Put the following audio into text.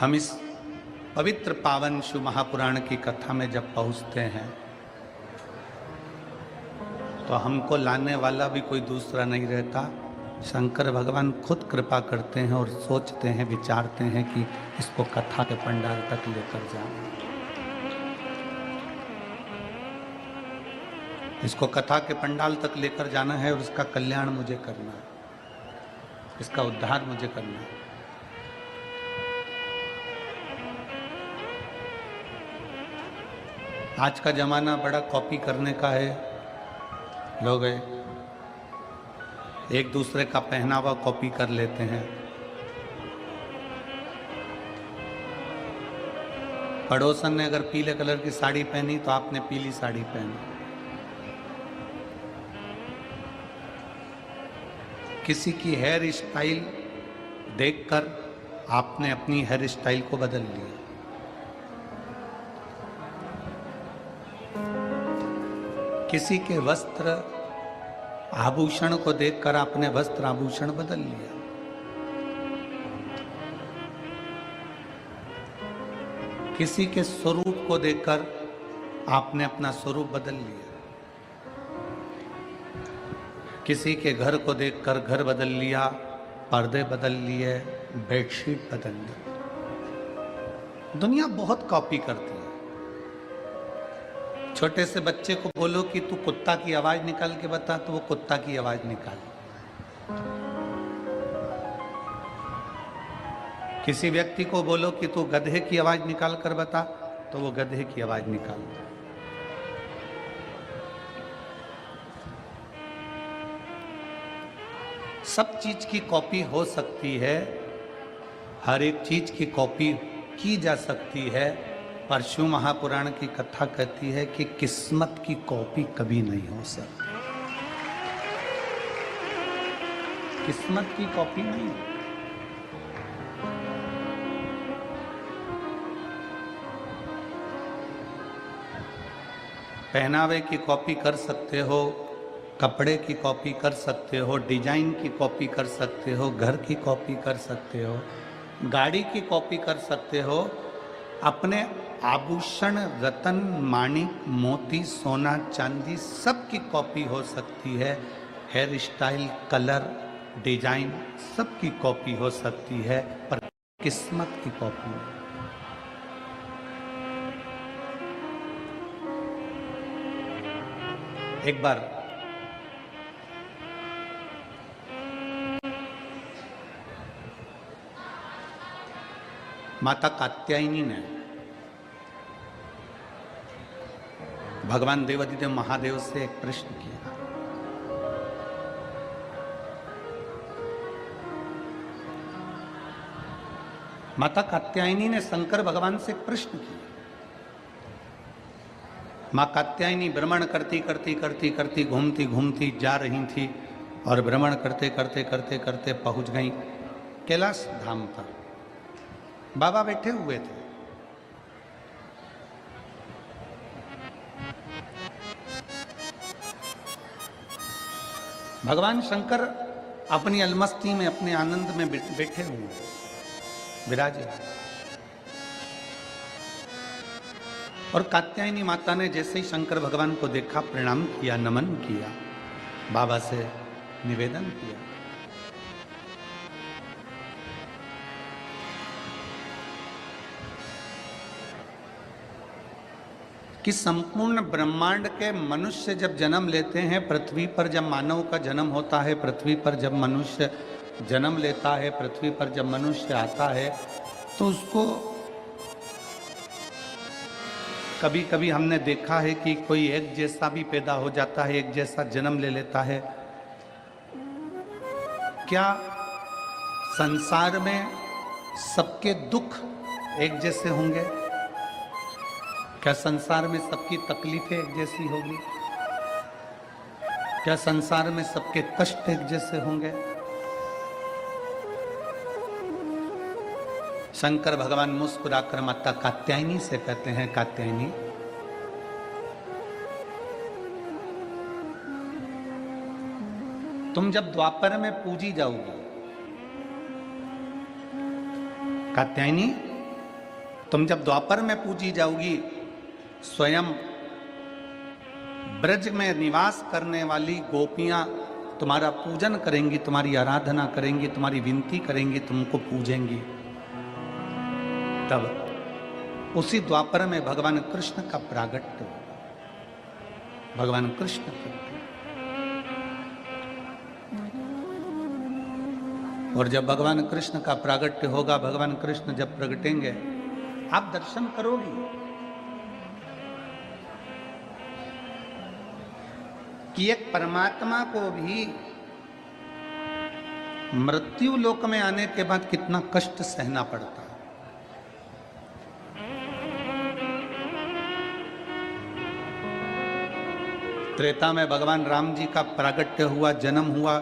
हम इस पवित्र पावन शिव महापुराण की कथा में जब पहुंचते हैं तो हमको लाने वाला भी कोई दूसरा नहीं रहता। शंकर भगवान खुद कृपा करते हैं और सोचते हैं, विचारते हैं कि इसको कथा के पंडाल तक लेकर जाएं। इसको कथा के पंडाल तक लेकर जाना है और इसका कल्याण मुझे करना है, इसका उद्धार मुझे करना है। आज का जमाना बड़ा कॉपी करने का है। लोग एक दूसरे का पहनावा कॉपी कर लेते हैं। पड़ोसन ने अगर पीले कलर की साड़ी पहनी तो आपने पीली साड़ी पहनी। किसी की हेयर स्टाइल देखकर आपने अपनी हेयर स्टाइल को बदल लिया। किसी के वस्त्र आभूषण को देखकर आपने वस्त्र आभूषण बदल लिया। किसी के स्वरूप को देखकर आपने अपना स्वरूप बदल लिया। किसी के घर को देखकर घर बदल लिया, पर्दे बदल लिए, बेडशीट बदल ली। दुनिया बहुत कॉपी करती है। छोटे से बच्चे को बोलो कि तू कुत्ता की आवाज निकाल के बता, तो वो कुत्ता की आवाज निकाल। किसी व्यक्ति को बोलो कि तू गधे की आवाज निकाल कर बता, तो वो गधे की आवाज निकाल। सब चीज की कॉपी हो सकती है, हर एक चीज की कॉपी की जा सकती है, पर शिव महापुराण की कथा कहती है कि किस्मत की कॉपी कभी नहीं हो सकती। किस्मत की कॉपी नहीं। पहनावे की कॉपी कर सकते हो, कपड़े की कॉपी कर सकते हो, डिजाइन की कॉपी कर सकते हो, घर की कॉपी कर सकते हो, गाड़ी की कॉपी कर सकते हो, अपने आभूषण, रतन, माणिक, मोती, सोना, चांदी सब की कॉपी हो सकती है। हेयर स्टाइल, कलर, डिजाइन सब की कॉपी हो सकती है, पर किस्मत की कॉपी नहीं। एक बार माता कात्यायनी ने भगवान देवाधिदेव महादेव से एक प्रश्न किया। माता कात्यायनी ने शंकर भगवान से एक प्रश्न किया। मां कात्यायनी भ्रमण करती करती करती करती घूमती घूमती जा रही थी और भ्रमण करते करते करते करते पहुंच गई कैलाश धाम पर। बाबा बैठे हुए थे। भगवान शंकर अपनी अलमस्ती में, अपने आनंद में बैठे हुए विराजे। और कात्यायनी माता ने जैसे ही शंकर भगवान को देखा, प्रणाम किया, नमन किया, बाबा से निवेदन किया कि संपूर्ण ब्रह्मांड के मनुष्य जब जन्म लेते हैं, पृथ्वी पर जब मानव का जन्म होता है, पृथ्वी पर जब मनुष्य जन्म लेता है, पृथ्वी पर जब मनुष्य आता है, तो उसको कभी कभी हमने देखा है कि कोई एक जैसा भी पैदा हो जाता है, एक जैसा जन्म ले लेता है। क्या संसार में सबके दुख एक जैसे होंगे? क्या संसार में सबकी तकलीफें एक जैसी होगी? क्या संसार में सबके कष्ट एक जैसे होंगे? शंकर भगवान मुस्कुराकर माता कात्यायनी से कहते हैं, कात्यायनी, तुम जब द्वापर में पूजी जाओगी, कात्यायनी तुम जब द्वापर में पूजी जाओगी, स्वयं ब्रज में निवास करने वाली गोपियां तुम्हारा पूजन करेंगी, तुम्हारी आराधना करेंगी, तुम्हारी विनती करेंगी, तुमको पूजेंगी। तब उसी द्वापर में भगवान कृष्ण का प्रागट्य होगा। भगवान कृष्ण के, और जब भगवान कृष्ण का प्रागट्य होगा, भगवान कृष्ण जब प्रगटेंगे, आप दर्शन करोगी कि एक परमात्मा को भी मृत्यु लोक में आने के बाद कितना कष्ट सहना पड़ता है। त्रेता में भगवान राम जी का प्रागट्य हुआ, जन्म हुआ,